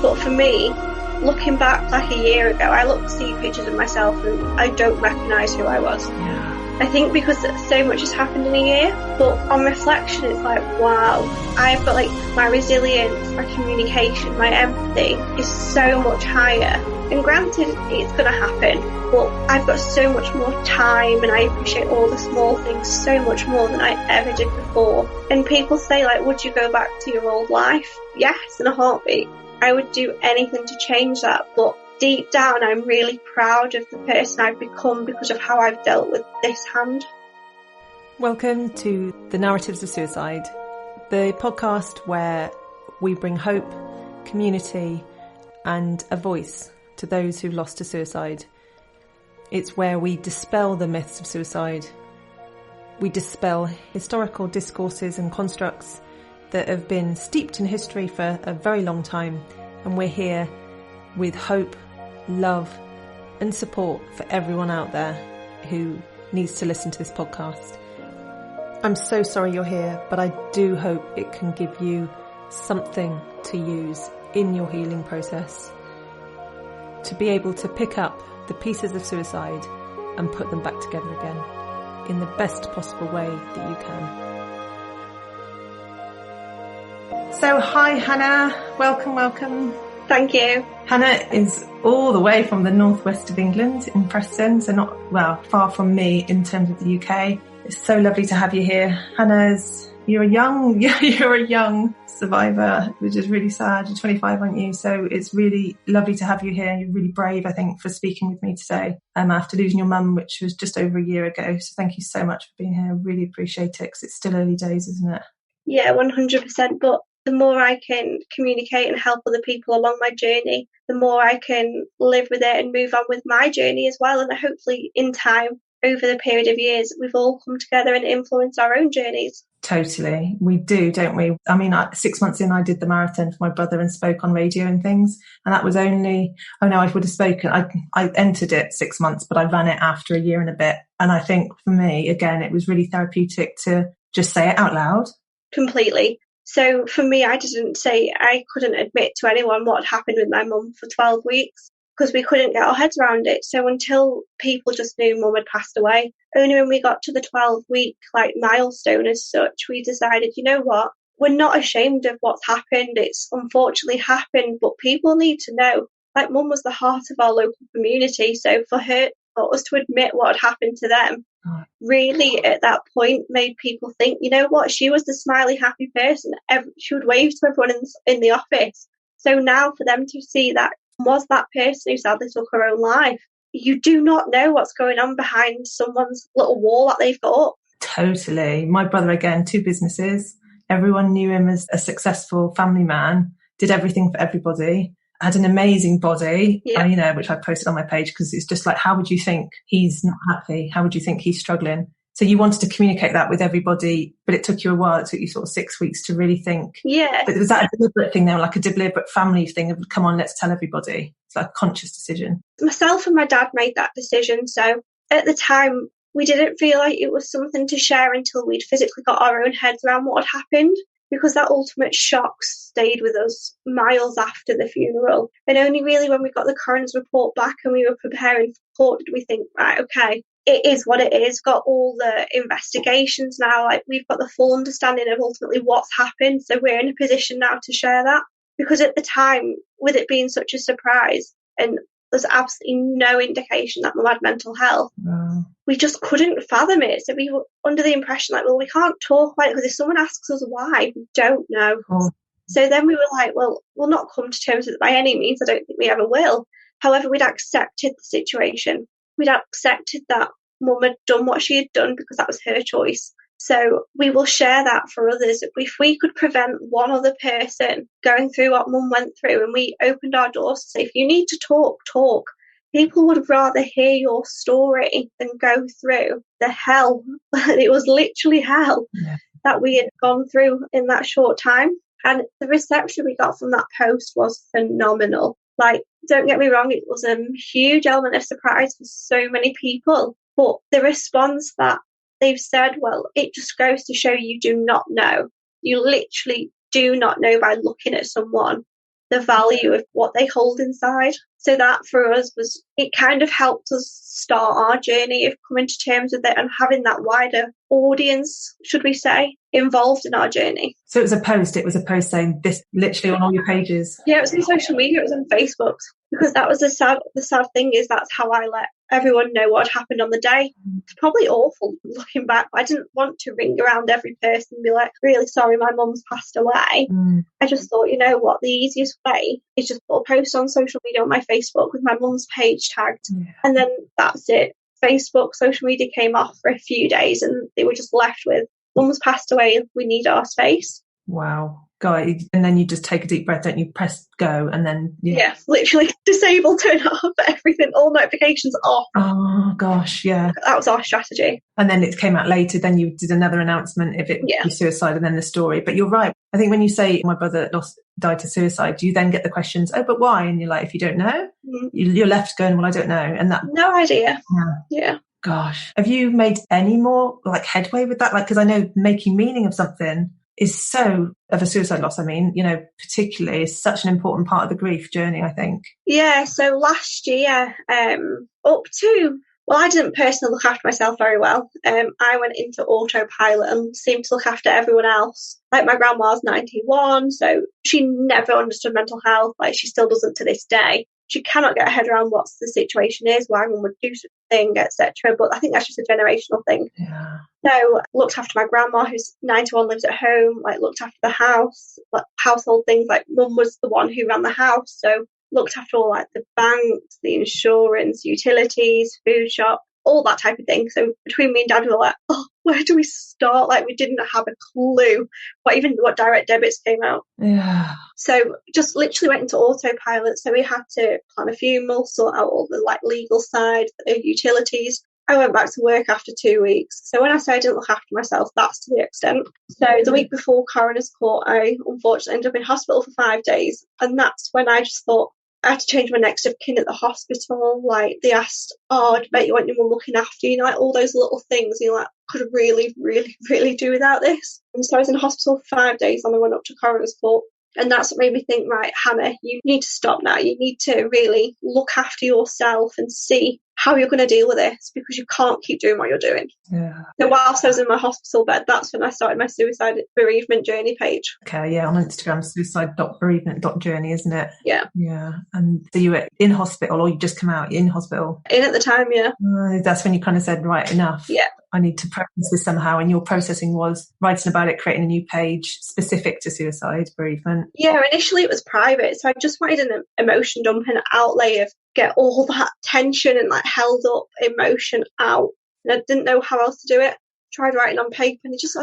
But for me, looking back like a year ago, I look to see pictures of myself and I don't recognise who I was. Yeah. I think because so much has happened in a year, but on reflection, it's like, wow, I've got like my resilience, my communication, my empathy is so much higher. And granted, it's going to happen, but I've got so much more time and I appreciate all the small things so much more than I ever did before. And people say, like, would you go back to your old life? Yes, in a heartbeat. I would do anything to change that, but deep down, I'm really proud of the person I've become because of how I've dealt with this hand. Welcome to The Narratives of Suicide, the podcast where we bring hope, community, and a voice to those who've lost to suicide. It's where we dispel the myths of suicide. We dispel historical discourses and constructs that have been steeped in history for a very long time, and we're here with hope, love and support for everyone out there who needs to listen to this podcast. I'm so sorry you're here, but I do hope it can give you something to use in your healing process, to be able to pick up the pieces of suicide and put them back together again in the best possible way that you can. So hi Hannah, welcome. Thank you. Hannah is all the way from the northwest of England in Preston, so not, well, far from me in terms of the UK. It's so lovely to have you here. Hannah, you're a young survivor, which is really sad. You're 25, aren't you? So it's really lovely to have you here. You're really brave, I think, for speaking with me today after losing your mum, which was just over a year ago. So thank you so much for being here. I really appreciate it because it's still early days, isn't it? Yeah, 100%. But the more I can communicate and help other people along my journey, the more I can live with it and move on with my journey as well. And hopefully in time, over the period of years, we've all come together and influenced our own journeys. Totally. We do, don't we? I mean, 6 months in, I did the marathon for my brother and spoke on radio and things. And that was only, I would have spoken. I entered it 6 months, but I ran it after a year and a bit. And I think for me, again, it was really therapeutic to just say it out loud. Completely. So for me, I couldn't admit to anyone what had happened with my mum for 12 weeks because we couldn't get our heads around it. So until people just knew mum had passed away, only when we got to the 12-week milestone as such, we decided, you know what, we're not ashamed of what's happened. It's unfortunately happened, but people need to know. Mum was the heart of our local community. So for us to admit what had happened to them, really at that point made people think, you know what, she was the smiley, happy person. She would wave to everyone in the office. So now for them to see that was that person who sadly took her own life, you do not know what's going on behind someone's little wall that they've got up. Totally. My brother, again, 2 businesses. Everyone knew him as a successful family man, did everything for everybody, had an amazing body, which I posted on my page because it's just like, how would you think he's not happy? How would you think he's struggling? So you wanted to communicate that with everybody, but it took you a while. It took you sort of 6 weeks to really think. Yeah. But was that a deliberate thing then, like a deliberate family thing of, come on, let's tell everybody? It's like a conscious decision. Myself and my dad made that decision. So at the time, we didn't feel like it was something to share until we'd physically got our own heads around what had happened, because that ultimate shock stayed with us miles after the funeral. And only really when we got the coroner's report back and we were preparing for court did we think, right, okay, it is what it is. Got all the investigations now. We've got the full understanding of ultimately what's happened. So we're in a position now to share that. Because at the time, with it being such a surprise, and there's absolutely no indication that Mum had mental health, we just couldn't fathom it. So we were under the impression we can't talk about it because if someone asks us why, we don't know. So then we were like, well, we'll not come to terms with it by any means. I don't think we ever will. However, we'd accepted the situation. We'd accepted that Mum had done what she had done because that was her choice. So we will share that for others. If we could prevent one other person going through what Mum went through, and we opened our doors to say, if you need to talk, talk. People would rather hear your story than go through the hell. It was literally hell that we had gone through in that short time. And the reception we got from that post was phenomenal. Don't get me wrong, it was a huge element of surprise for so many people. But the response that they've said, well, it just goes to show you do not know. You literally do not know by looking at someone the value of what they hold inside. So that for us it kind of helped us start our journey of coming to terms with it and having that wider audience, should we say, involved in our journey. So it was a post saying this literally on all your pages? Yeah, it was on social media, it was on Facebook, because that was the sad thing is that's how I let everyone know what happened on the day. It's probably awful looking back, but I didn't want to ring around every person and be like, really sorry, my mum's passed away. I just thought, you know what, the easiest way is just put a post on social media on my Facebook with my mum's page tagged, and then that's it. Facebook, social media came off for a few days and they were just left with, mum's passed away, we need our space. Wow. God, and then you just take a deep breath, don't you? Press go, and then literally disable, turn off everything, all notifications off. Oh gosh, yeah. That was our strategy. And then it came out later. Then you did another announcement if it was suicide, and then the story. But you're right. I think when you say my brother died to suicide, you then get the questions, oh, but why? And you're like, if you don't know, you're left going, well, I don't know, and that no idea. Yeah. Gosh, have you made any more like headway with that? Like, because I know making meaning of something is so of a suicide loss. I mean, you know, particularly is such an important part of the grief journey, I think. Yeah. So last year, I didn't personally look after myself very well. I went into autopilot and seemed to look after everyone else. Like my grandma's 91, so she never understood mental health. Like she still doesn't to this day. She cannot get her head around what the situation is, why one would do such a thing, etc. But I think that's just a generational thing. Yeah. So looked after my grandma, who's 91, lives at home, like looked after the house, like household things. Like mum was the one who ran the house, so looked after all like the banks, the insurance, utilities, food shop, all that type of thing. So between me and dad, we were like, oh, where do we start? Like we didn't have a clue what direct debits came out. Yeah. So just literally went into autopilot. So we had to plan a funeral, sort out all the like legal side, the utilities. I went back to work after 2 weeks. So when I say I didn't look after myself, that's to the extent. So the week before coroner's court, I unfortunately ended up in hospital for 5 days. And that's when I just thought, I had to change my next of kin at the hospital. Like they asked, oh, I bet you want anyone looking after you, like all those little things. You're like, I could really, really, really do without this. And so I was in hospital for 5 days and I went up to coroner's court. And that's what made me think, right, Hannah, you need to stop now. You need to really look after yourself and see how you're going to deal with this, because you can't keep doing what you're doing. Yeah. So whilst I was in my hospital bed, that's when I started my suicide bereavement journey page. Okay, yeah, on Instagram, suicide.bereavement.journey, isn't it? Yeah. Yeah. And so you were in hospital, or you just come out in hospital? In at the time, yeah. That's when you kind of said, right, enough. Yeah. I need to process this somehow. And your processing was writing about it, creating a new page specific to suicide bereavement. Yeah, initially it was private. So I just wanted an emotion dump, an outlay of get all that tension and like held up emotion out. And I didn't know how else to do it. Tried writing on paper and it just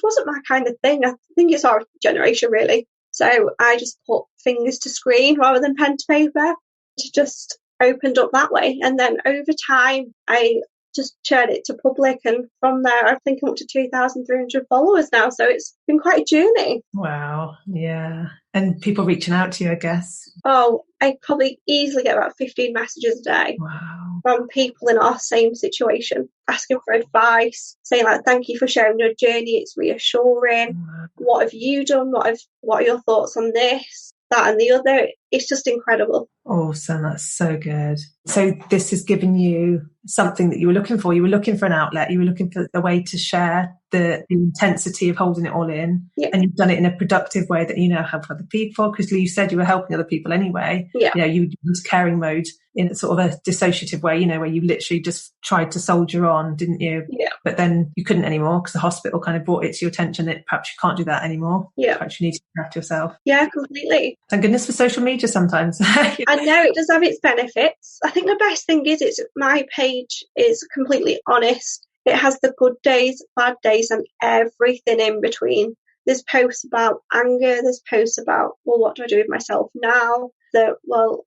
wasn't my kind of thing. I think it's our generation really. So I just put fingers to screen rather than pen to paper. It just opened up that way. And then over time, I just shared it to public, and from there I think I'm up to 2,300 followers now, so it's been quite a journey. Wow. Yeah. And people reaching out to you, I guess. Oh, I probably easily get about 15 messages a day. Wow. From people in our same situation, asking for advice, saying like, thank you for sharing your journey, it's reassuring. Wow. What have you done? What are your thoughts on this, that and the other? It's just incredible. Awesome. That's so good. So this has given you something that you were looking for. You were looking for an outlet. You were looking for a way to share the intensity of holding it all in. Yeah. And you've done it in a productive way that you now help other people, because you said you were helping other people anyway. Yeah. You know, you went to caring mode in sort of a dissociative way, you know, where you literally just tried to soldier on, didn't you? Yeah. But then you couldn't anymore because the hospital kind of brought it to your attention that perhaps you can't do that anymore. Yeah. Perhaps you need to look after yourself. Yeah, completely. Thank goodness for social media sometimes. I know it does have its benefits. I think the best thing is my page is completely honest. It has the good days, bad days, and everything in between. There's posts about anger, there's posts about, well, what do I do with myself now?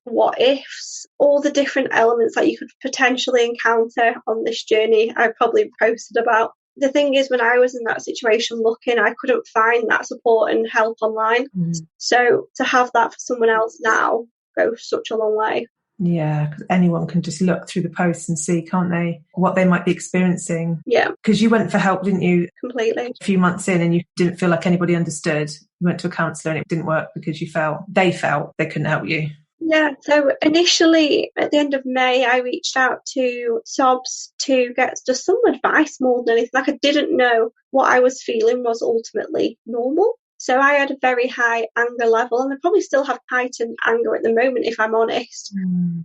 What ifs? All the different elements that you could potentially encounter on this journey, I probably posted about. The thing is, when I was in that situation looking, I couldn't find that support and help online. So to have that for someone else now goes such a long way. Yeah, because anyone can just look through the posts and see, can't they, what they might be experiencing. Yeah. Because you went for help, didn't you? Completely. A few months in, and you didn't feel like anybody understood. You went to a counsellor and it didn't work because they felt they couldn't help you. Yeah, so initially at the end of May, I reached out to SOBS to get just some advice more than anything. Like, I didn't know what I was feeling was ultimately normal. So I had a very high anger level, and I probably still have heightened anger at the moment, if I'm honest.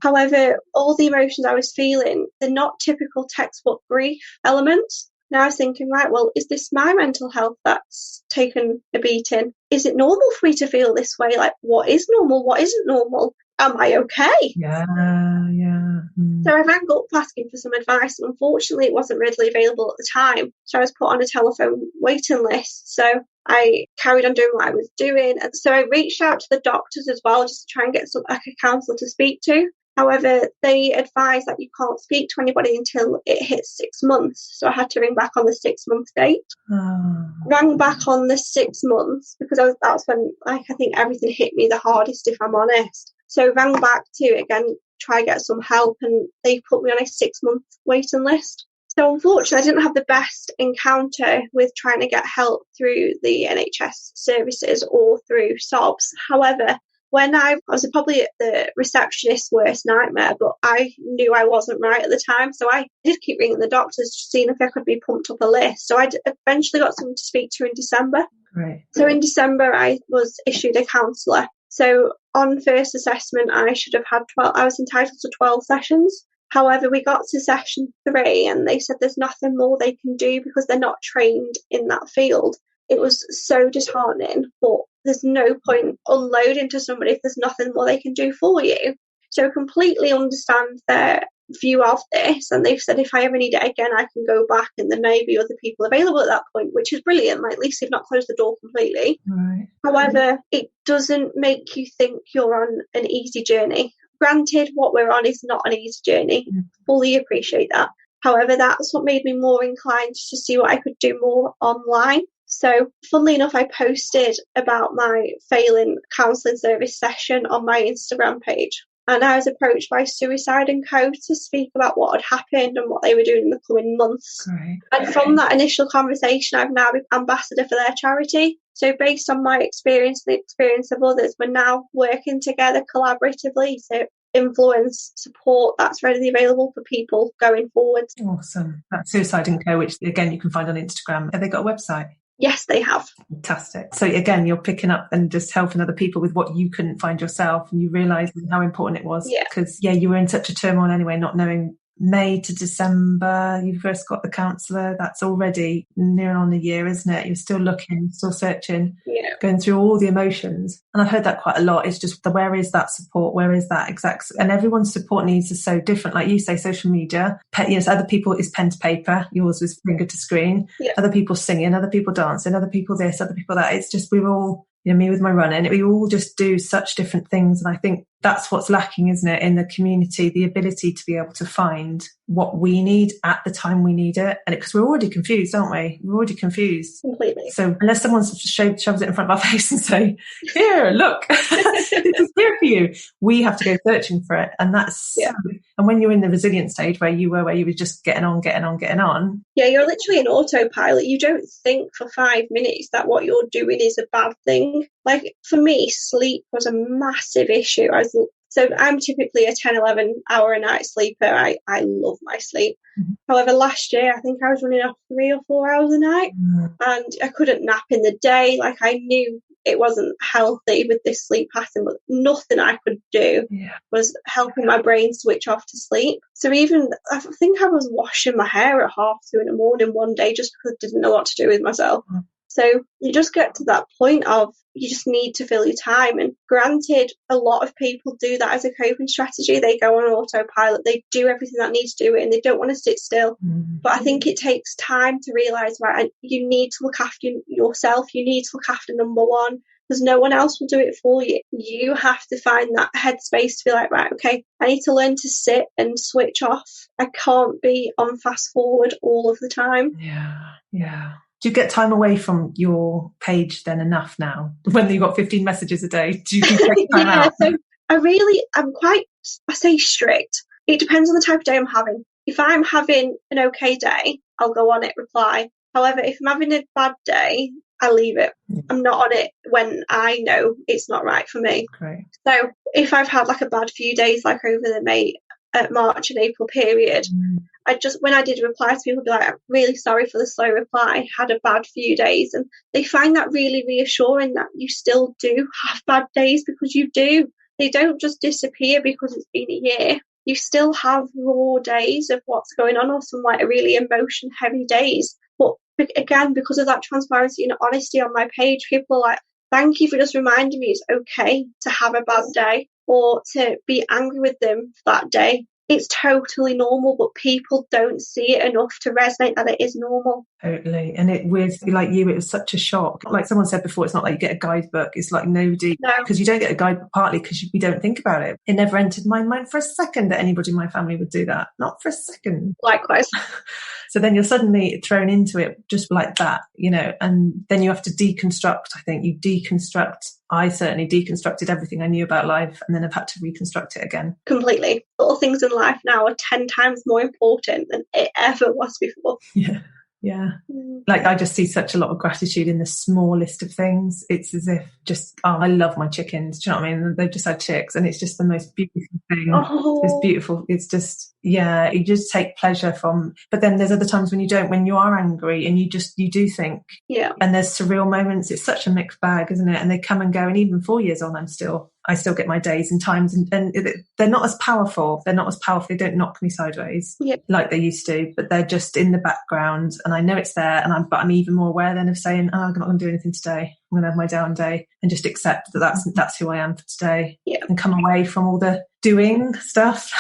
However, all the emotions I was feeling, they're not typical textbook grief elements. Now I was thinking, right, well, is this my mental health that's taken a beating? Is it normal for me to feel this way? Like, what is normal? What isn't normal? Am I okay? Yeah. So I rang up asking for some advice, and unfortunately it wasn't readily available at the time. So I was put on a telephone waiting list. So I carried on doing what I was doing. And so I reached out to the doctors as well, just to try and get a counsellor to speak to. However, they advised that you can't speak to anybody until it hits 6 months. So I had to ring back on the 6-month date. Rang back on the 6 months because that's when, I think everything hit me the hardest, if I'm honest. So rang back to, again, try and get some help, and they put me on a 6-month waiting list. So unfortunately, I didn't have the best encounter with trying to get help through the NHS services or through SOBS. However, when I was probably the receptionist's worst nightmare, but I knew I wasn't right at the time. So I did keep ringing the doctors, seeing if I could be pumped up a list. So I eventually got someone to speak to in December. Right. So in December, I was issued a counsellor. So on first assessment, I should have had 12, I was entitled to 12 sessions. However, we got to session 3 and they said there's nothing more they can do because they're not trained in that field. It was so disheartening, but there's no point unloading to somebody if there's nothing more they can do for you. So I completely understand their view of this, and they've said if I ever need it again, I can go back and there may be other people available at that point, which is brilliant. Like, at least they've not closed the door completely. Right. However, it doesn't make you think you're on an easy journey. Granted, what we're on is not an easy journey. Fully appreciate that. However, that's what made me more inclined to see what I could do more online. So, funnily enough, I posted about my failing counselling service session on my Instagram page. And I was approached by Suicide & Co to speak about what had happened and what they were doing in the coming months. Right. And from that initial conversation, I've now become ambassador for their charity. So based on my experience and the experience of others, we're now working together collaboratively to influence support that's readily available for people going forward. Awesome. That's Suicide & Co, which again you can find on Instagram. Have they got a website? Yes, they have. Fantastic. So again, you're picking up and just helping other people with what you couldn't find yourself, and you realised how important it was. Because you were in such a turmoil anyway, not knowing. May to December, you first got the counsellor. That's already near on a year, isn't it? You're still looking, still searching, going through all the emotions. And I've heard that quite a lot. It's just where is that support? Where is that exact? And everyone's support needs are so different. Like you say, social media. Other people is pen to paper. Yours was finger to screen. Other people singing. Other people dancing. Other people this. Other people that. It's just we're all. Me with my running, we all just do such different things. And I think that's what's lacking, isn't it, in the community, the ability to be able to find what we need at the time we need it. And because we're already confused, aren't we? We're already confused. Completely. So unless someone shoves it in front of our face and say, here, look, this is here for you, we have to go searching for it. And that's, and when you're in the resilient stage where you were just getting on. Yeah, you're literally in autopilot. You don't think for 5 minutes that what you're doing is a bad thing. Like, for me, sleep was a massive issue. So I'm typically a 10, 11 hour a night sleeper. I love my sleep. However, last year, I think I was running off 3 or 4 hours a night and I couldn't nap in the day. Like, I knew it wasn't healthy with this sleep pattern, but nothing I could do was helping my brain switch off to sleep. So I think I was washing my hair at 2:30 in the morning one day just because I didn't know what to do with myself. So you just get to that point of you just need to fill your time. And granted, a lot of people do that as a coping strategy. They go on autopilot. They do everything that needs to do it and they don't want to sit still. But I think it takes time to realise, right, you need to look after yourself. You need to look after number one, because no one else will do it for you. You have to find that headspace to be like, right, okay, I need to learn to sit and switch off. I can't be on fast forward all of the time. Yeah. Do you get time away from your page then enough now? When you've got 15 messages a day, do you take time out? So I'm quite I say strict. It depends on the type of day I'm having. If I'm having an okay day, I'll go on it, reply. However, if I'm having a bad day, I leave it. I'm not on it when I know it's not right for me. Great. So if I've had like a bad few days, like over the March and April period, when I did reply to people, be like, I'm really sorry for the slow reply, had a bad few days. And they find that really reassuring that you still do have bad days, because you do. They don't just disappear because it's been a year. You still have raw days of what's going on, or some like really emotion heavy days. But again, because of that transparency and honesty on my page, people are like, thank you for just reminding me it's okay to have a bad day or to be angry with them for that day. It's totally normal, but people don't see it enough to resonate that it is normal. Totally. And it was like you, it was such a shock. Like someone said before, it's not like you get a guidebook. It's like nobody, because you don't get a guidebook, partly because we don't think about it. It never entered my mind for a second that anybody in my family would do that. Not for a second. Likewise. So then you're suddenly thrown into it just like that, and then you have to deconstruct. I think I certainly deconstructed everything I knew about life, and then I've had to reconstruct it again. Completely. Little things in life now are 10 times more important than it ever was before. Yeah. Like I just see such a lot of gratitude in the smallest of things. It's as if I love my chickens. Do you know what I mean? They've just had chicks, and it's just the most beautiful thing. It's beautiful. It's just, you just take pleasure from, but then there's other times when you don't, when you are angry and you do think, and there's surreal moments. It's such a mixed bag, isn't it? And they come and go. And even 4 years on, I still get my days and times, and they're not as powerful. They don't knock me sideways like they used to, but they're just in the background, and I know it's there. But I'm even more aware then of saying, I'm not going to do anything today. I'm going to have my down day, and just accept that that's who I am for today, and come away from all the doing stuff.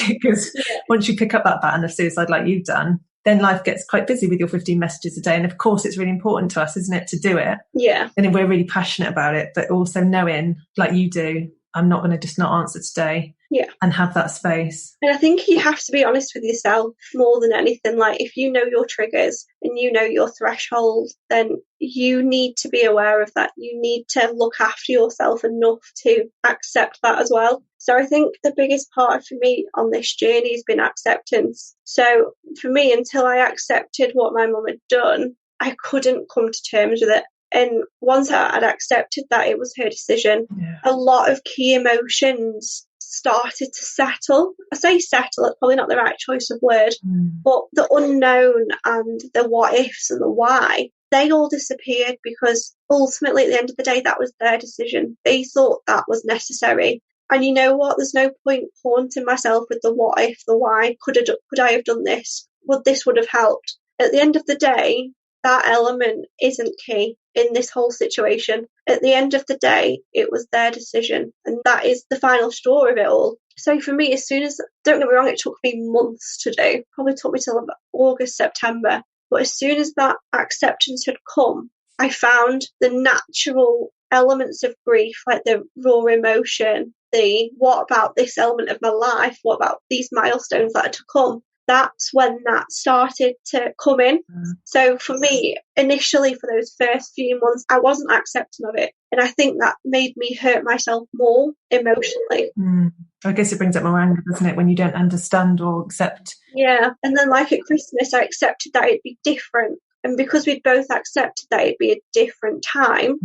Because once you pick up that baton of suicide, like you've done, then life gets quite busy with your 15 messages a day. And of course, it's really important to us, isn't it, to do it? Yeah. And we're really passionate about it, but also knowing, like you do, I'm not going to just not answer today. Yeah. And have that space. And I think you have to be honest with yourself more than anything. Like, if you know your triggers and you know your threshold, then you need to be aware of that. You need to look after yourself enough to accept that as well. So I think the biggest part for me on this journey has been acceptance. So for me, until I accepted what my mum had done, I couldn't come to terms with it. And once I'd accepted that it was her decision, a lot of key emotions started to settle. I say settle, it's probably not the right choice of word, but the unknown and the what ifs and the why, they all disappeared, because ultimately at the end of the day, that was their decision. They thought that was necessary. And you know what? There's no point haunting myself with the what if, the why. Could I have done this? This would have helped. At the end of the day, that element isn't key in this whole situation. At the end of the day, it was their decision, and that is the final straw of it all. So for me, don't get me wrong, it took me months to do, probably took me till about August, September, but as soon as that acceptance had come, I found the natural elements of grief, like the raw emotion, the what about this element of my life, what about these milestones that are to come. That's when that started to come in. So for me, initially for those first few months, I wasn't accepting of it. And I think that made me hurt myself more emotionally. I guess it brings up more anger, doesn't it, when you don't understand or accept. Yeah. And then like at Christmas, I accepted that it'd be different. And because we'd both accepted that it'd be a different time,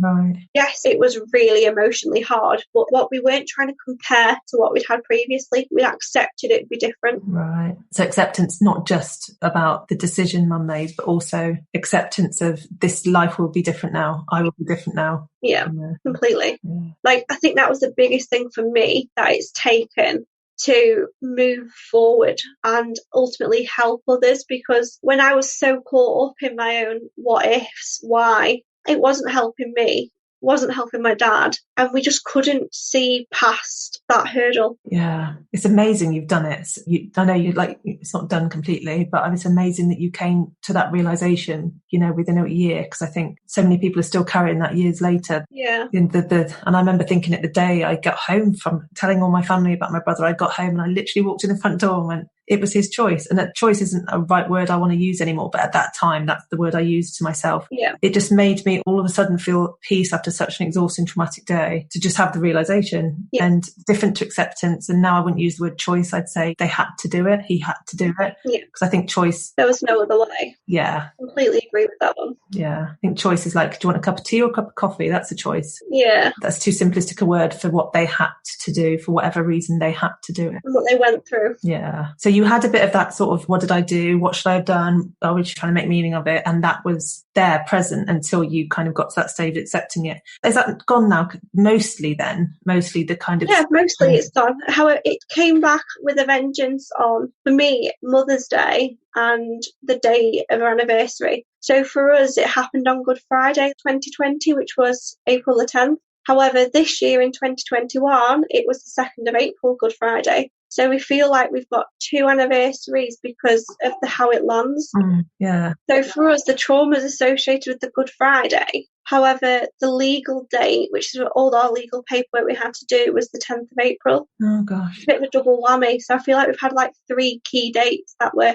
yes, it was really emotionally hard. But what we weren't trying to compare to what we'd had previously. We accepted it'd be different. Right. So acceptance, not just about the decision Mum made, but also acceptance of this life will be different now. I will be different now. Yeah, completely. Yeah. Like, I think that was the biggest thing for me that it's taken to move forward and ultimately help others, because when I was so caught up in my own what ifs, why, it wasn't helping me, wasn't helping my dad, and we just couldn't see past that hurdle. Yeah, it's amazing you've done it. I know it's not done completely, but it's amazing that you came to that realization, within a year, because I think so many people are still carrying that years later. Yeah. And I remember thinking it the day I got home from telling all my family about my brother. I got home and I literally walked in the front door and went, it was his choice. And that choice isn't a right word I want to use anymore. But at that time, that's the word I used to myself. Yeah. It just made me all of a sudden feel peace after such an exhausting, traumatic day, to just have the realization. Yeah. And different to acceptance. And now I wouldn't use the word choice. I'd say they had to do it. He had to do it. Yeah. Because I think choice. There was no other way. Yeah. Completely agree with that one. Yeah. I think choice is like, do you want a cup of tea or a cup of coffee? That's a choice. Yeah. That's too simplistic a word for what they had to do, for whatever reason they had to do it. And what they went through. Yeah. So you had a bit of that sort of, what did I do? What should I have done? I was trying to make meaning of it. And that was there present until you kind of got to that stage of accepting it. Is that gone now? Mostly then? Mostly the kind of... Yeah, mostly it's gone. However, it came back with a vengeance on, for me, Mother's Day and the day of our anniversary. So for us, it happened on Good Friday 2020, which was April the 10th. However, this year in 2021, it was the 2nd of April, Good Friday. So we feel like we've got 2 anniversaries because of how it lands. Yeah. So for us, the trauma is associated with the Good Friday. However, the legal date, which is all our legal paperwork we had to do, was the 10th of April. Oh, gosh. A bit of a double whammy. So I feel like we've had like 3 key dates that were,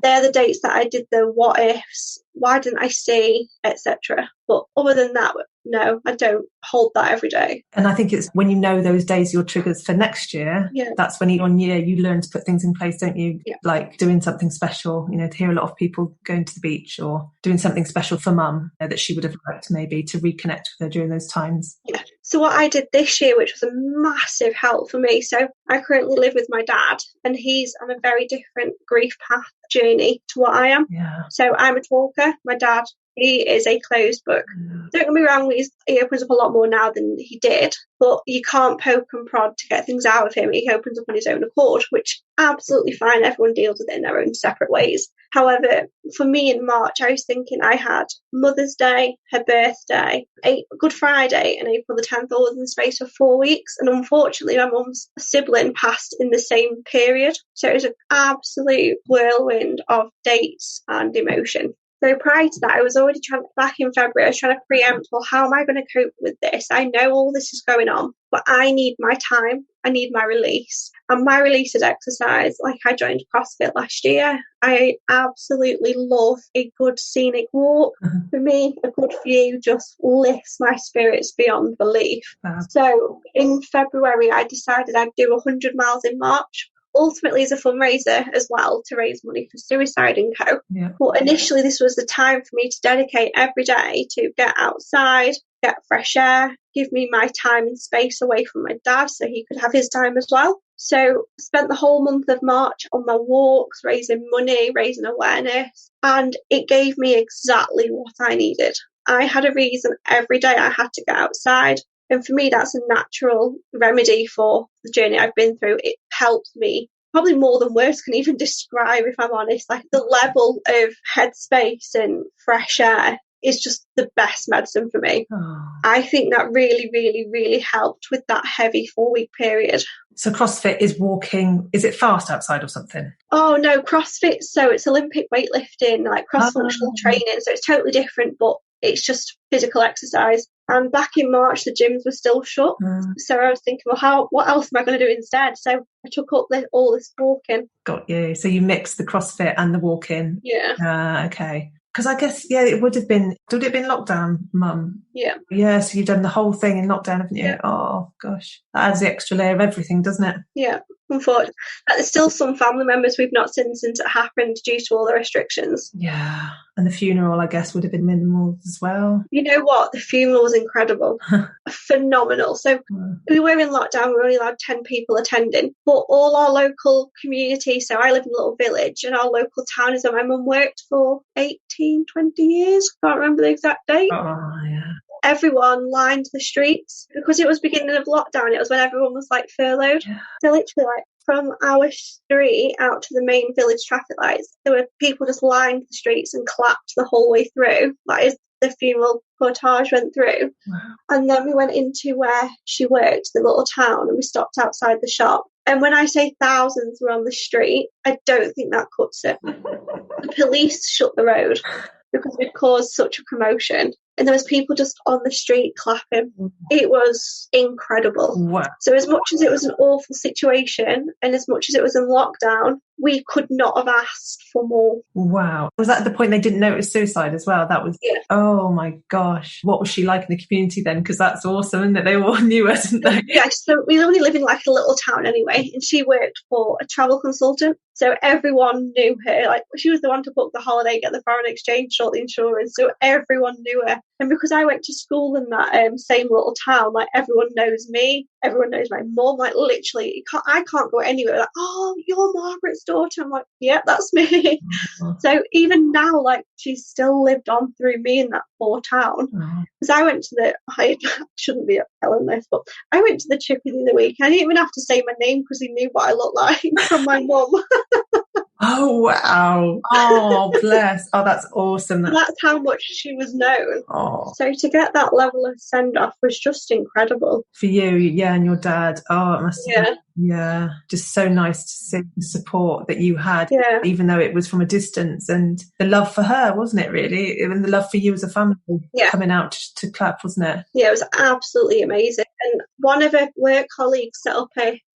they're the dates that I did the what ifs, why didn't I see, etc. But other than that, no, I don't hold that every day. And I think it's when you know those days, your triggers for next year, that's when on year you learn to put things in place, don't you? Yeah. Like doing something special, to hear a lot of people going to the beach or doing something special for mum that she would have liked maybe to reconnect with her during those times. Yeah. So what I did this year, which was a massive help for me, so I currently live with my dad and he's on a very different grief path journey to what I am. Yeah. So I'm a talker. My dad, he is a closed book. Don't get me wrong, he opens up a lot more now than he did, but you can't poke and prod to get things out of him. He opens up on his own accord, which absolutely fine. Everyone deals with it in their own separate ways. However, for me in March, I was thinking I had Mother's Day, her birthday, Good Friday and April the 10th all within the space of 4 weeks. And unfortunately, my mum's sibling passed in the same period. So it was an absolute whirlwind of dates and emotion. So prior to that, I was already back in February, I was trying to preempt, well, how am I going to cope with this? I know all this is going on, but I need my time. I need my release. And my release is exercise. Like I joined CrossFit last year. I absolutely love a good scenic walk. For me, a good view just lifts my spirits beyond belief. So in February, I decided I'd do 100 miles in March. Ultimately as a fundraiser as well to raise money for Suicide & Co. Yeah. But initially this was the time for me to dedicate every day to get outside, get fresh air, give me my time and space away from my dad so he could have his time as well. So I spent the whole month of March on my walks, raising money, raising awareness, and it gave me exactly what I needed. I had a reason every day I had to get outside. And for me, that's a natural remedy for the journey I've been through. It helped me probably more than words can even describe, if I'm honest. Like the level of headspace and fresh air is just the best medicine for me. I think that really, really, really helped with that heavy 4-week period. So CrossFit is walking, is it fast outside or something? Oh no, CrossFit, so it's Olympic weightlifting, like cross-functional training, so it's totally different, but it's just physical exercise. And back in March, the gyms were still shut. So I was thinking, well, what else am I going to do instead? So I took up all this walking. Got you. So you mixed the CrossFit and the walking. Yeah. Okay. Because I guess, it would it have been lockdown, Mum? Yeah. Yeah, so you've done the whole thing in lockdown, haven't you? Yeah. Oh, gosh. That adds the extra layer of everything, doesn't it? Yeah, unfortunately. There's still some family members we've not seen since it happened due to all the restrictions. Yeah. And the funeral, I guess, would have been minimal as well. You know what? The funeral was incredible. Phenomenal. So we were in lockdown. We were only allowed 10 people attending. But all our local community, so I live in a little village, and our local town is where my mum worked for 18, 20 years. Can't remember the exact date. Oh, yeah. Everyone lined the streets because it was beginning of lockdown. It was when everyone was like furloughed. Yeah. So literally like from our street out to the main village traffic lights, there were people just lined the streets and clapped the whole way through. That is the funeral cortege went through. Wow. And then we went into where she worked, the little town, and we stopped outside the shop. And when I say thousands were on the street, I don't think that cuts it. The police shut the road because we'd caused such a commotion. And there was people just on the street clapping. It was incredible. Wow. So as much as it was an awful situation and as much as it was in lockdown, we could not have asked for more. Wow. Was that the point they didn't know it was suicide as well? That was, yeah. Oh my gosh. What was she like in the community then? Because that's awesome, isn't it? They all knew her, didn't they? Yeah, so we only live in like a little town anyway, and she worked for a travel consultant. So everyone knew her. Like, she was the one to book the holiday, get the foreign exchange, sort the insurance. So everyone knew her. And because I went to school in that same little town, like, everyone knows me. Everyone knows my mum. Like, literally, I can't go anywhere. Like, oh, you're Margaret's daughter. I'm like, yeah, that's me. So even now, like, she's still lived on through me in that poor town. Because I went to I shouldn't be telling this, but I went to the chippy the other week. I didn't even have to say my name because he knew what I looked like from my mum. Oh, wow. Oh, bless. Oh, that's awesome. That's how much she was known. Oh. So to get that level of send-off was just incredible. For you, yeah, and your dad. Oh, it must have Yeah. been, yeah, just so nice to see the support that you had, Yeah. even though it was from a distance, and the love for her, wasn't it, really? And the love for you as a family coming out to clap, wasn't it? Yeah, it was absolutely amazing. And one of her work colleagues set up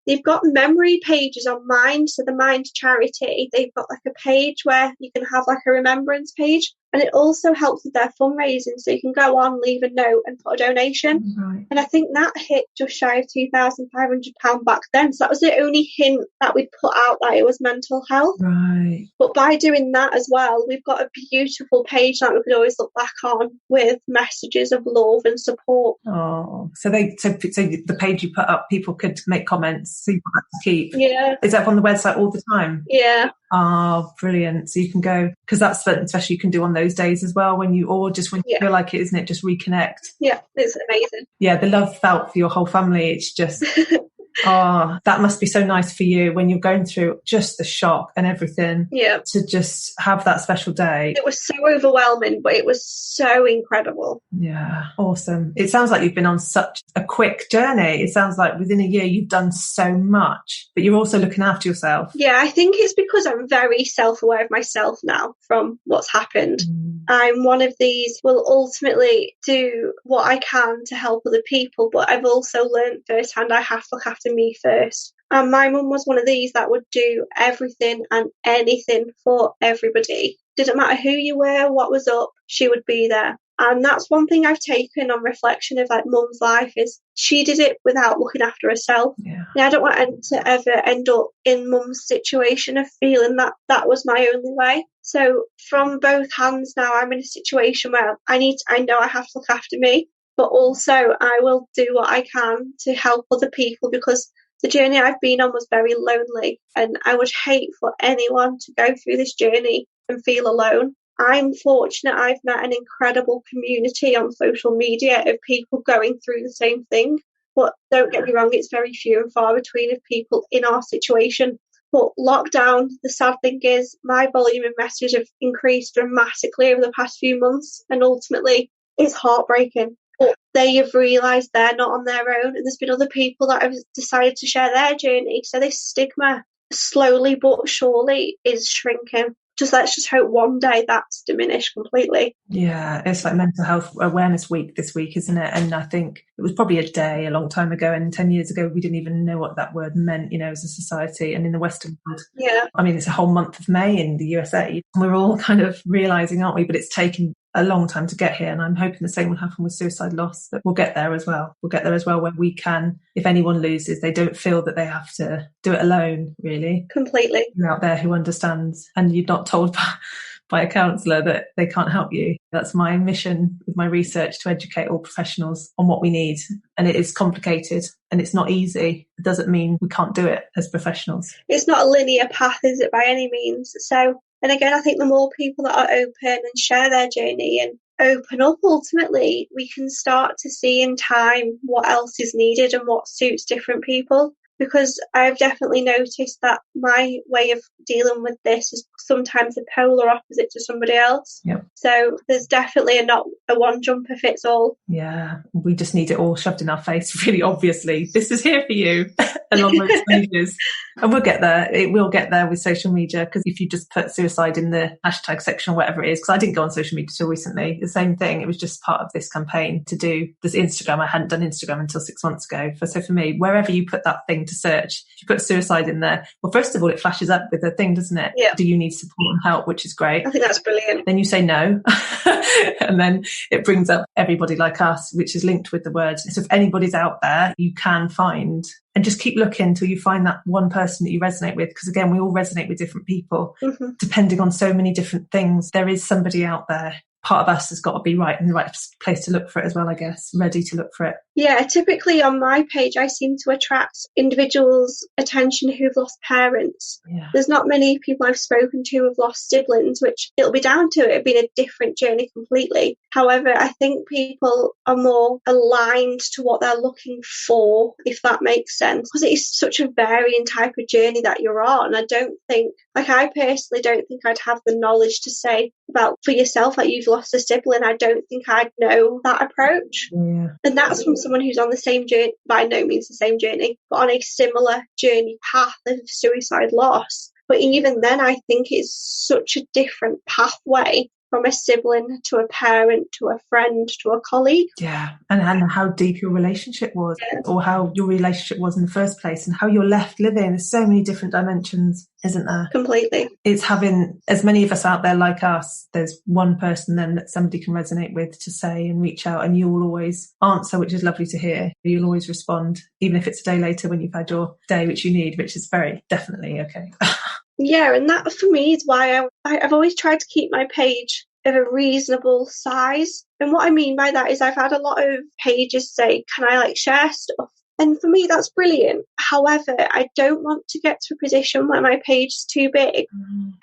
they've got memory pages on Mind, so the Mind charity, they've got like a page where you can have like a remembrance page, and it also helps with their fundraising, so you can go on, leave a note and put a donation. Right. And I think that hit just shy of £2,500 back then, so that was the only hint that we'd put out that it was mental health. Right. But by doing that as well, we've got a beautiful page that we could always look back on with messages of love and support. Oh, so the page you put up, people could make comments, so you have to keep. Yeah. Is that on the website all the time? Yeah. Oh, brilliant. So you can go, because that's something especially you can do on those days as well, when you feel like it, isn't it? Just reconnect. Yeah, it's amazing. Yeah, the love felt for your whole family. It's just, oh, that must be so nice for you when you're going through just the shock and everything. Yeah. To just have that special day. It was so overwhelming, but it was so incredible. Yeah, awesome. It sounds like you've been on such a quick journey. It sounds like within a year you've done so much, but you're also looking after yourself. Yeah, I think it's because I'm very self-aware of myself now from what's happened. I'm one of these will ultimately do what I can to help other people, but I've also learned firsthand I have to look after me first. And my mum was one of these that would do everything and anything for everybody. Didn't matter who you were, what was up, she would be there. And that's one thing I've taken on reflection of like mum's life, is she did it without looking after herself. Yeah. And I don't want to ever end up in mum's situation of feeling that that was my only way. So from both hands now, I'm in a situation where I know I have to look after me, but also I will do what I can to help other people, because the journey I've been on was very lonely, and I would hate for anyone to go through this journey and feel alone. I'm fortunate I've met an incredible community on social media of people going through the same thing. But don't get me wrong, it's very few and far between of people in our situation. But lockdown, the sad thing is my volume of messages have increased dramatically over the past few months, and ultimately it's heartbreaking. But they have realised they're not on their own, and there's been other people that have decided to share their journey. So this stigma, slowly but surely, is shrinking. Let's just hope one day that's diminished completely. Yeah, it's like Mental Health Awareness Week this week, isn't it? And I think it was probably a day a long time ago, and 10 years ago we didn't even know what that word meant, as a society. And in the Western world, I mean, it's a whole month of May in the USA. We're all kind of realising, aren't we? But it's taken a long time to get here, and I'm hoping the same will happen with suicide loss, that we'll get there as well. We'll get there as well, where we can, if anyone loses, they don't feel that they have to do it alone, really. Completely. You're out there who understands, and you're not told by a counsellor that they can't help you. That's my mission with my research, to educate all professionals on what we need. And it is complicated and it's not easy. It doesn't mean we can't do it as professionals. It's not a linear path, is it, by any means? So, and again, I think the more people that are open and share their journey and open up, ultimately, we can start to see in time what else is needed and what suits different people. Because I've definitely noticed that my way of dealing with this is sometimes the polar opposite to somebody else. Yep. So there's definitely not a one jumper fits all. Yeah, we just need it all shoved in our face, really obviously. This is here for you. along those stages. And we'll get there. It will get there with social media, because if you just put suicide in the hashtag section or whatever it is, because I didn't go on social media till recently, the same thing. It was just part of this campaign to do this Instagram. I hadn't done Instagram until 6 months ago. So for me, wherever you put that thing to search, if you put suicide in there, well, first of all, it flashes up with a thing, doesn't it? Yeah. Do you need support and help? Which is great. I think that's brilliant. Then you say no. And then it brings up everybody like us, which is linked with the word. So if anybody's out there, you can find, and just keep looking until you find that one person that you resonate with. Because again, we all resonate with different people, depending on so many different things. There is somebody out there. Part of us has got to be right in the right place to look for it as well, I guess, ready to look for it. Yeah, typically on my page, I seem to attract individuals' attention who've lost parents. Yeah. There's not many people I've spoken to who've lost siblings, which it'll be down to it being a different journey completely. However, I think people are more aligned to what they're looking for, if that makes sense, because it is such a varying type of journey that you're on. I don't think, I personally don't think I'd have the knowledge to say about for yourself, like you've lost a sibling. I don't think I'd know that approach. Yeah. And that's from someone who's on the same journey, by no means the same journey, but on a similar journey path of suicide loss. But even then, I think it's such a different pathway from a sibling to a parent to a friend to a colleague. Yeah, and how deep your relationship was, or how your relationship was in the first place, and how you're left living. There's so many different dimensions, isn't there? Completely. It's having as many of us out there like us. There's one person then that somebody can resonate with to say and reach out, and you will always answer, which is lovely to hear. You'll always respond, even if it's a day later when you've had your day which you need, which is very definitely okay. Yeah, and that for me is why I've always tried to keep my page of a reasonable size. And what I mean by that is I've had a lot of pages say, can I share stuff? And for me, that's brilliant. However, I don't want to get to a position where my page is too big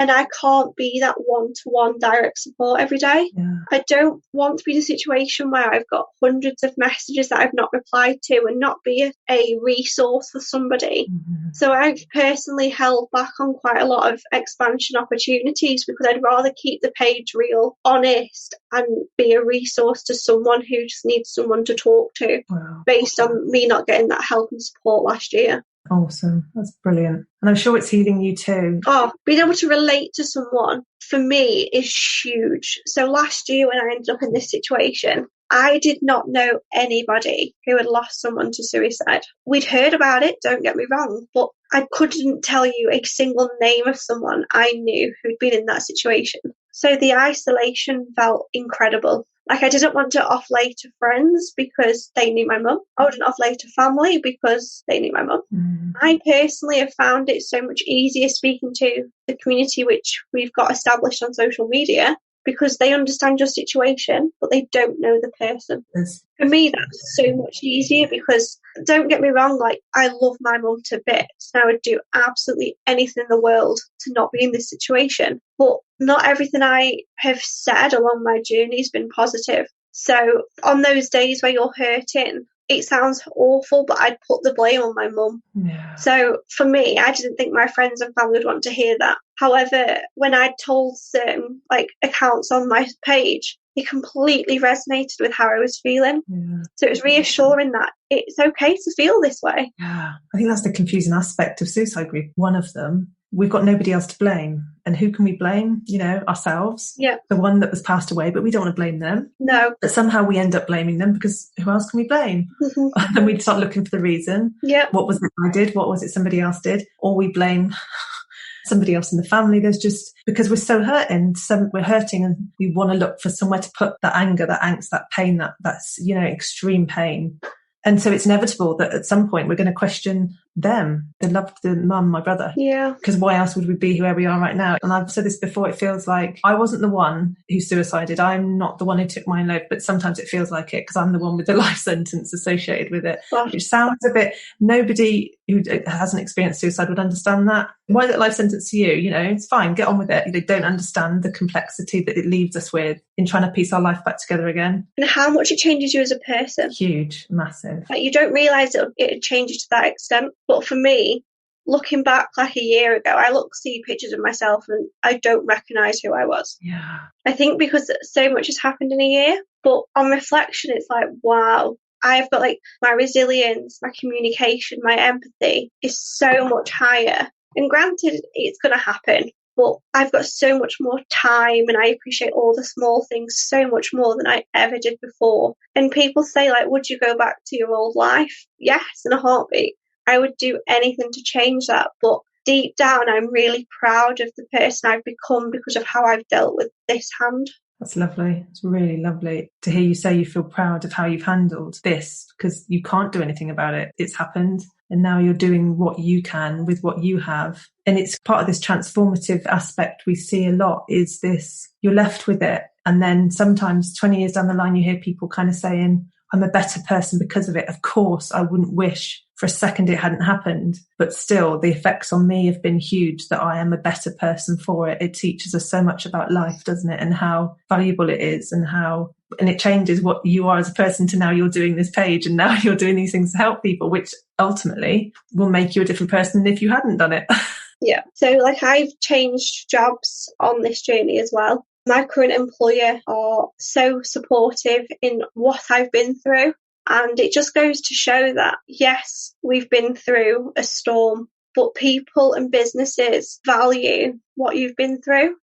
and I can't be that one-to-one direct support every day. Yeah. I don't want to be in a situation where I've got hundreds of messages that I've not replied to and not be a resource for somebody. So I've personally held back on quite a lot of expansion opportunities because I'd rather keep the page real, honest, and be a resource to someone who just needs someone to talk to. Wow. Based on me not getting that help and support last year. Awesome. That's brilliant. And I'm sure it's healing you too. Oh, being able to relate to someone for me is huge. So last year when I ended up in this situation, I did not know anybody who had lost someone to suicide. We'd heard about it, don't get me wrong, but I couldn't tell you a single name of someone I knew who'd been in that situation. So the isolation felt incredible. I didn't want to offlay to friends because they knew my mum. I wouldn't offlay to family because they knew my mum. I personally have found it so much easier speaking to the community which we've got established on social media because they understand your situation, but they don't know the person. Yes. For me, that's so much easier because, don't get me wrong, I love my mum to bits and I would do absolutely anything in the world to not be in this situation. But not everything I have said along my journey has been positive. So on those days where you're hurting, it sounds awful, but I'd put the blame on my mum. Yeah. So for me, I didn't think my friends and family would want to hear that. However, when I told certain accounts on my page, it completely resonated with how I was feeling. Yeah. So it was reassuring that it's okay to feel this way. Yeah. I think that's the confusing aspect of suicide grief. One of them, we've got nobody else to blame. And who can we blame? Ourselves. Yeah. The one that was passed away, but we don't want to blame them. No. But somehow we end up blaming them because who else can we blame? And then we'd start looking for the reason. Yeah. What was it I did? What was it somebody else did? Or we blame somebody else in the family. There's just, because we're so hurting, we're hurting and we want to look for somewhere to put that anger, that angst, that pain, that's extreme pain. And so it's inevitable that at some point we're going to question them, the mum, my brother. Yeah. Because why else would we be where we are right now? And I've said this before, it feels like I wasn't the one who suicided. I'm not the one who took my own life, but sometimes it feels like it because I'm the one with the life sentence associated with it. Gosh. Which sounds a bit, nobody who hasn't experienced suicide would understand that. Why is it life sentence to you? It's fine, get on with it. They don't understand the complexity that it leaves us with in trying to piece our life back together again. And how much it changes you as a person. Huge, massive. You don't realise it changes to that extent. But for me, looking back a year ago, I see pictures of myself and I don't recognise who I was. Yeah. I think because so much has happened in a year. But on reflection, it's wow, I've got like my resilience, my communication, my empathy is so much higher. And granted, it's going to happen, but I've got so much more time and I appreciate all the small things so much more than I ever did before. And people say, like, would you go back to your old life? Yes, in a heartbeat. I would do anything to change that. But deep down, I'm really proud of the person I've become because of how I've dealt with this hand. That's lovely. It's really lovely to hear you say you feel proud of how you've handled this, because you can't do anything about it. It's happened. And now you're doing what you can with what you have. And it's part of this transformative aspect we see a lot is this, you're left with it. And then sometimes 20 years down the line, you hear people kind of saying, I'm a better person because of it. Of course, I wouldn't wish for a second it hadn't happened, but still the effects on me have been huge that I am a better person for it. It teaches us so much about life, doesn't it? And how valuable it is and it changes what you are as a person to now you're doing this page and now you're doing these things to help people, which ultimately will make you a different person than if you hadn't done it. Yeah. So like I've changed jobs on this journey as well. My current employer are so supportive in what I've been through. And it just goes to show that, yes, we've been through a storm, but people and businesses value what you've been through.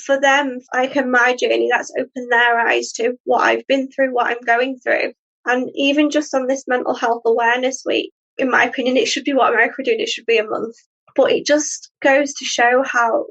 For them, like in my journey, that's opened their eyes to what I've been through, what I'm going through. And even just on this Mental Health Awareness Week, in my opinion, it should be what America are doing, it should be a month. But it just goes to show how,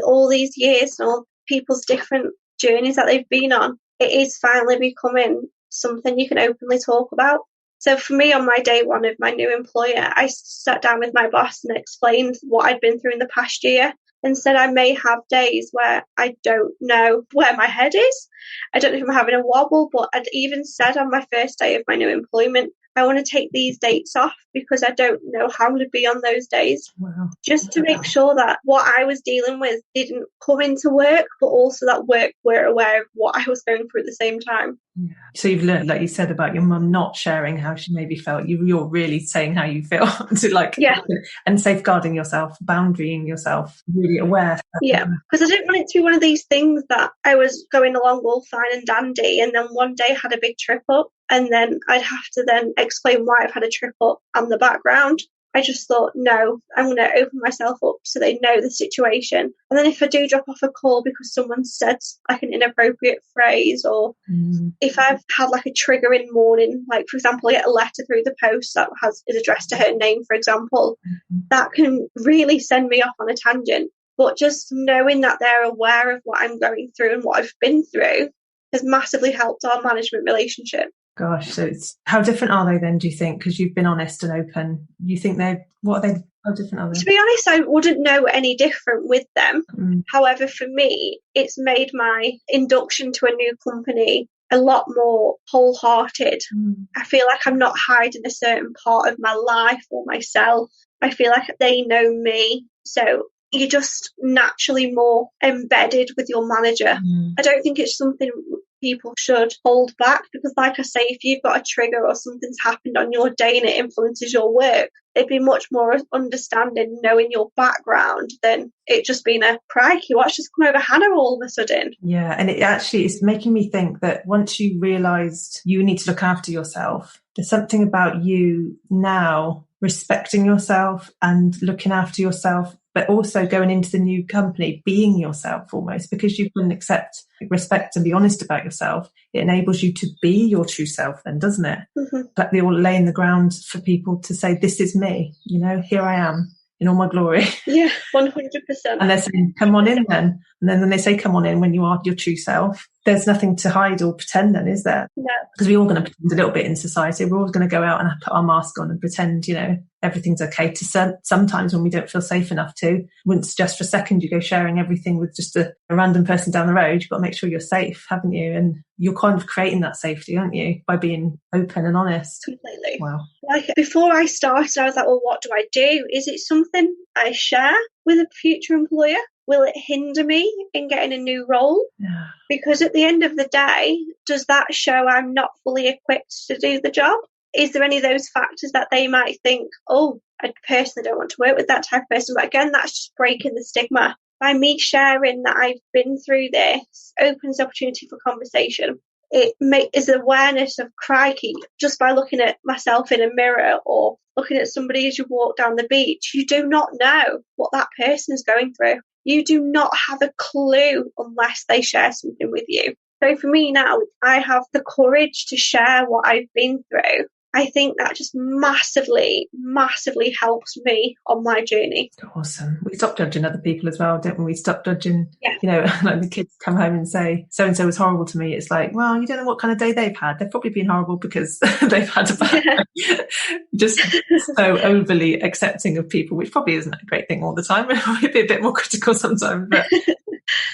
all these years and all people's different journeys that they've been on, it is finally becoming something you can openly talk about. So for me, on my day one of my new employer, I sat down with my boss and explained what I'd been through in the past year and said I may have days where I don't know where my head is. I don't know if I'm having a wobble, but I'd even said on my first day of my new employment, I want to take these dates off because I don't know how to be on those days. Wow. Just to make sure that what I was dealing with didn't come into work, but also that work were aware of what I was going through at the same time. Yeah. So you've learned, like you said, about your mum not sharing how she maybe felt. You're really saying how you feel and safeguarding yourself, boundarying yourself, really aware. Yeah, because I didn't want it to be one of these things that I was going along all fine and dandy and then one day had a big trip up and then I'd have to then explain why I've had a trip up and the background. I just thought, no, I'm going to open myself up so they know the situation. And then if I do drop off a call because someone said like an inappropriate phrase or if I've had like a triggering morning, like for example, I get a letter through the post that is addressed to her name, for example, that can really send me off on a tangent. But just knowing that they're aware of what I'm going through and what I've been through has massively helped our management relationship. Gosh, so how different are they then, do you think? Because you've been honest and open. You think how different are they? To be honest, I wouldn't know any different with them. However, for me, it's made my induction to a new company a lot more wholehearted. I feel like I'm not hiding a certain part of my life or myself. I feel like they know me. So you're just naturally more embedded with your manager. I don't think it's something people should hold back because, like I say, if you've got a trigger or something's happened on your day and it influences your work, they'd be much more understanding knowing your background than it just being a crikey, what's just come over Hannah all of a sudden. Yeah, and it actually is making me think that once you realised you need to look after yourself, there's something about you now respecting yourself and looking after yourself, but also going into the new company, being yourself almost, because you can accept, respect and be honest about yourself. It enables you to be your true self then, doesn't it? But they're all laying the ground for people to say, this is me, here I am in all my glory. Yeah, 100%. And they're saying, come on in then. And then when they say, come on in when you are your true self, there's nothing to hide or pretend then, is there? No. Because we're all going to pretend a little bit in society. We're always going to go out and put our mask on and pretend, everything's okay. To sometimes when we don't feel safe enough to, wouldn't suggest for a second you go sharing everything with just a random person down the road. You've got to make sure you're safe, haven't you? And you're kind of creating that safety, aren't you? By being open and honest. Completely. Wow. Like before I started, I was like, well, what do I do? Is it something I share with a future employer? Will it hinder me in getting a new role? Yeah. Because at the end of the day, does that show I'm not fully equipped to do the job? Is there any of those factors that they might think, oh, I personally don't want to work with that type of person? But again, that's just breaking the stigma. By me sharing that I've been through this, opens opportunity for conversation. it is awareness of crikey, just by looking at myself in a mirror or looking at somebody as you walk down the beach. You do not know what that person is going through. You do not have a clue unless they share something with you. So for me now, I have the courage to share what I've been through. I think that just massively, massively helps me on my journey. Awesome. We stop judging other people as well, don't we? We stop judging, Yeah. you know, like the kids come home and say, so-and-so was horrible to me. It's like, well, you don't know what kind of day they've had. They've probably been horrible because they've had a bad day. Just so overly accepting of people, which probably isn't a great thing all the time. It might be a bit more critical sometimes, but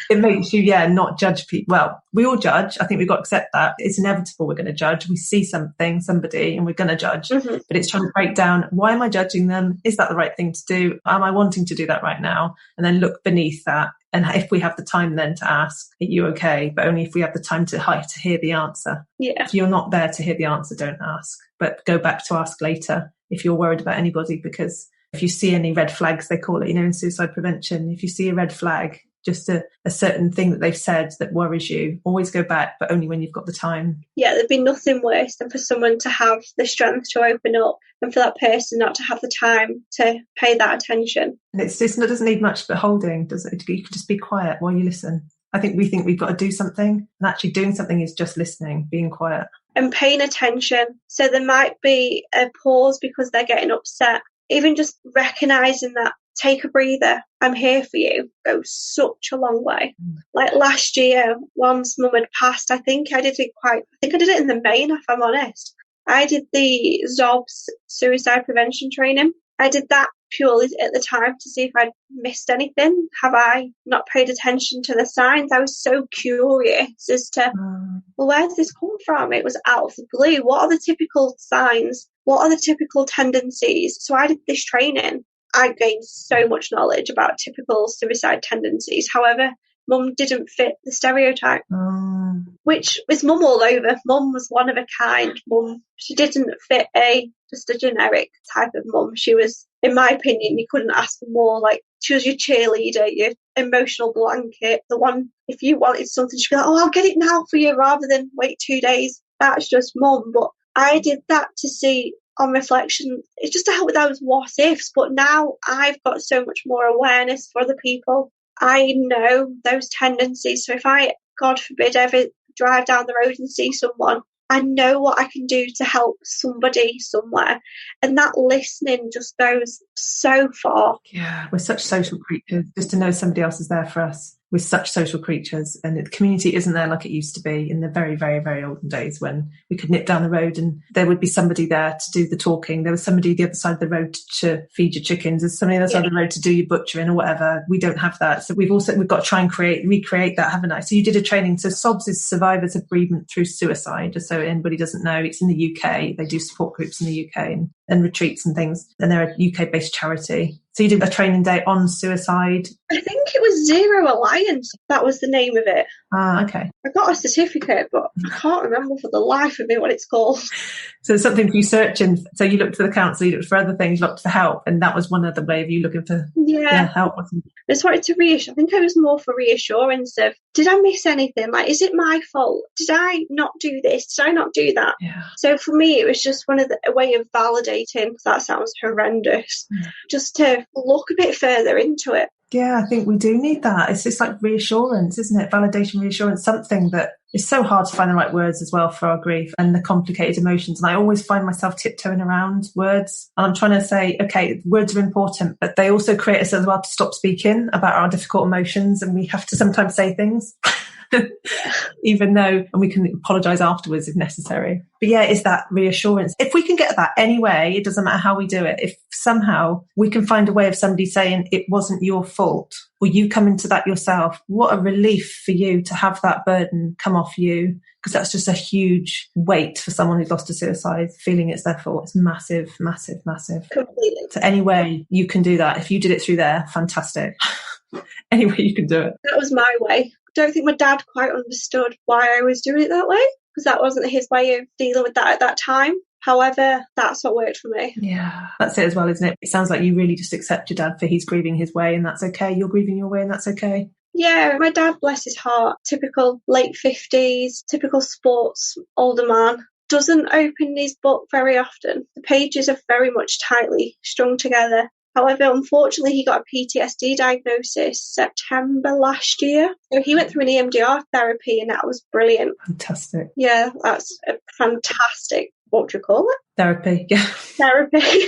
it makes you, not judge people. Well, we all judge. I think we've got to accept that. It's inevitable we're going to judge. We see something, somebody, and we're going to judge. Mm-hmm. But it's trying to break down, why am I judging them? Is that the right thing to do? Am I wanting to do that right now? And then look beneath that. And if we have the time then to ask, are you okay? But only if we have the time to hear the answer. Yeah. If you're not there to hear the answer, don't ask. But go back to ask later if you're worried about anybody, because if you see any red flags, they call it, in suicide prevention, if you see a red flag, just a certain thing that they've said that worries you, always go back, but only when you've got the time. Yeah, there'd be nothing worse than for someone to have the strength to open up and for that person not to have the time to pay that attention. And it doesn't need much but holding, does it? You can just be quiet while you listen. I think we think we've got to do something, and actually doing something is just listening, being quiet. And paying attention. So there might be a pause because they're getting upset. Even just recognising that, take a breather, I'm here for you, goes such a long way. Like last year, once Mum had passed, I think I did it in the main, if I'm honest. I did the ZOBS suicide prevention training. I did that purely at the time to see if I'd missed anything. Have I not paid attention to the signs? I was so curious as to, well, where's this come from? It was out of the blue. What are the typical signs? What are the typical tendencies? So I did this training. I gained so much knowledge about typical suicide tendencies. However, Mum didn't fit the stereotype, which was Mum all over. Mum was one of a kind. Mum, she didn't fit just a generic type of mum. She was, in my opinion, you couldn't ask for more. Like, she was your cheerleader, your emotional blanket, the one, if you wanted something, she'd be like, oh, I'll get it now for you rather than wait 2 days. That's just Mum. But I did that to see, on reflection, it's just to help with those what ifs. But now I've got so much more awareness for other people. I know those tendencies. So if I, God forbid, ever drive down the road and see someone, I know what I can do to help somebody somewhere. And that listening just goes so far. Yeah, we're such social creatures. Just to know somebody else is there for us. We're such social creatures, and the community isn't there like it used to be in the very, very, very olden days when we could nip down the road and there would be somebody there to do the talking. There was somebody the other side of the road to feed your chickens. There's somebody the other side of the road to do your butchering or whatever. We don't have that. So we've got to try and recreate that, haven't I? So you did a training. So SOBS is Survivors of Bereavement Through Suicide. Just so anybody doesn't know, it's in the UK. They do support groups in the UK and retreats and things. And they're a UK-based charity. So you did a training day on suicide. I think it was Zero Alliance. That was the name of it. Ah, okay. I got a certificate, but I can't remember for the life of me what it's called. So it's something for you searching. So you looked for the counsel, you looked for other things, you looked for help, and that was one other way of you looking for help. I just wanted to reassure. I think I was more for reassurance of, did I miss anything? Like, is it my fault? Did I not do this? Did I not do that? Yeah. So for me, it was just a way of validating, because that sounds horrendous, just to look a bit further into it. Yeah, I think we do need that. It's just like reassurance, isn't it? Validation, reassurance, something that is so hard to find the right words as well for our grief and the complicated emotions. And I always find myself tiptoeing around words. And I'm trying to say, okay, words are important, but they also create us as well to stop speaking about our difficult emotions. And we have to sometimes say things. Even though, and we can apologise afterwards if necessary. But yeah, it's that reassurance. If we can get that anyway, it doesn't matter how we do it. If somehow we can find a way of somebody saying it wasn't your fault, or you come into that yourself, what a relief for you to have that burden come off you, because that's just a huge weight for someone who's lost to suicide, feeling it's their fault. It's massive, massive, massive. Completely. So any way you can do that, if you did it through there, fantastic. Any way you can do it. That was my way. I don't think my dad quite understood why I was doing it that way, because that wasn't his way of dealing with that at that time. However, that's what worked for me. Yeah, that's it as well, isn't it? It sounds like you really just accept your dad for he's grieving his way, and that's okay. You're grieving your way, and that's okay. Yeah, my dad, bless his heart, typical late 50s, typical sports older man, doesn't open his book very often. The pages are very much tightly strung together. However, unfortunately, he got a PTSD diagnosis September last year. So he went through an EMDR therapy, and that was brilliant. Fantastic. Yeah, that's a fantastic, what do you call it? Therapy, yeah. Therapy.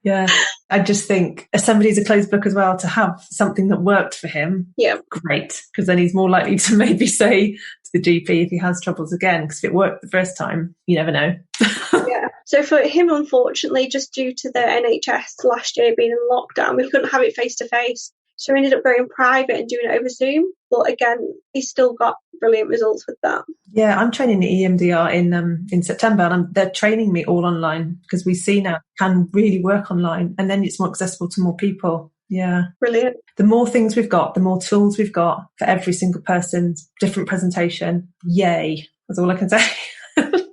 Yeah, I just think as somebody's a closed book as well, to have something that worked for him, Yeah, great, because then he's more likely to maybe say to the GP if he has troubles again, because if it worked the first time, you never know. Yeah. So for him, unfortunately, just due to the NHS last year being in lockdown, we couldn't have it face to face. So we ended up going private and doing it over Zoom. But again, he's still got brilliant results with that. Yeah, I'm training EMDR in September, and they're training me all online, because we see now it can really work online, and then it's more accessible to more people. Yeah. Brilliant. The more things we've got, the more tools we've got for every single person's different presentation. Yay. That's all I can say.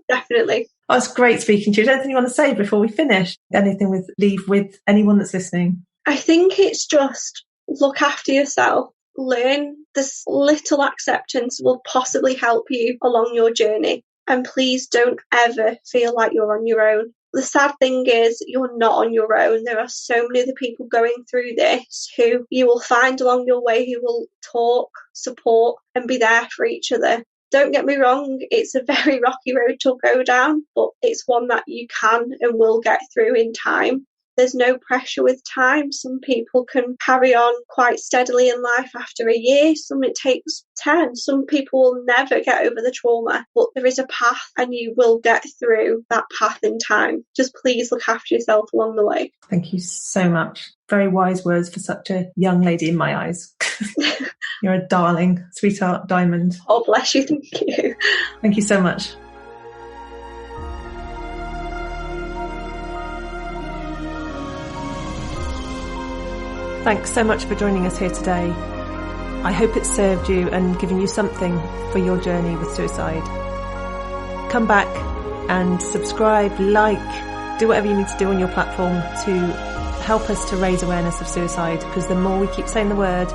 Definitely. Oh, it's great speaking to you. Is there anything you want to say before we finish? Anything leave with anyone that's listening? I think it's just look after yourself. Learn this little acceptance will possibly help you along your journey. And please don't ever feel like you're on your own. The sad thing is you're not on your own. There are so many other people going through this who you will find along your way who will talk, support, and be there for each other. Don't get me wrong, it's a very rocky road to go down, but it's one that you can and will get through in time. There's no pressure with time. Some people can carry on quite steadily in life after a year. Some it takes 10. Some people will never get over the trauma, but there is a path and you will get through that path in time. Just please look after yourself along the way. Thank you so much. Very wise words for such a young lady in my eyes. You're a darling, sweetheart, diamond. Oh, bless you. Thank you. Thank you so much. Thanks so much for joining us here today. I hope it served you and given you something for your journey with suicide. Come back and subscribe, like, do whatever you need to do on your platform to help us to raise awareness of suicide, because the more we keep saying the word,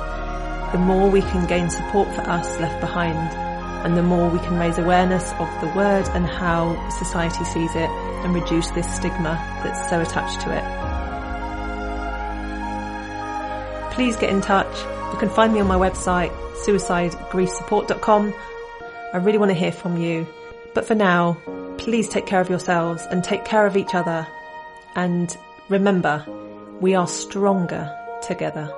the more we can gain support for us left behind, and the more we can raise awareness of the word and how society sees it and reduce this stigma that's so attached to it. Please get in touch. You can find me on my website, suicidegriefsupport.com. I really want to hear from you. But for now, please take care of yourselves and take care of each other. And remember, we are stronger together.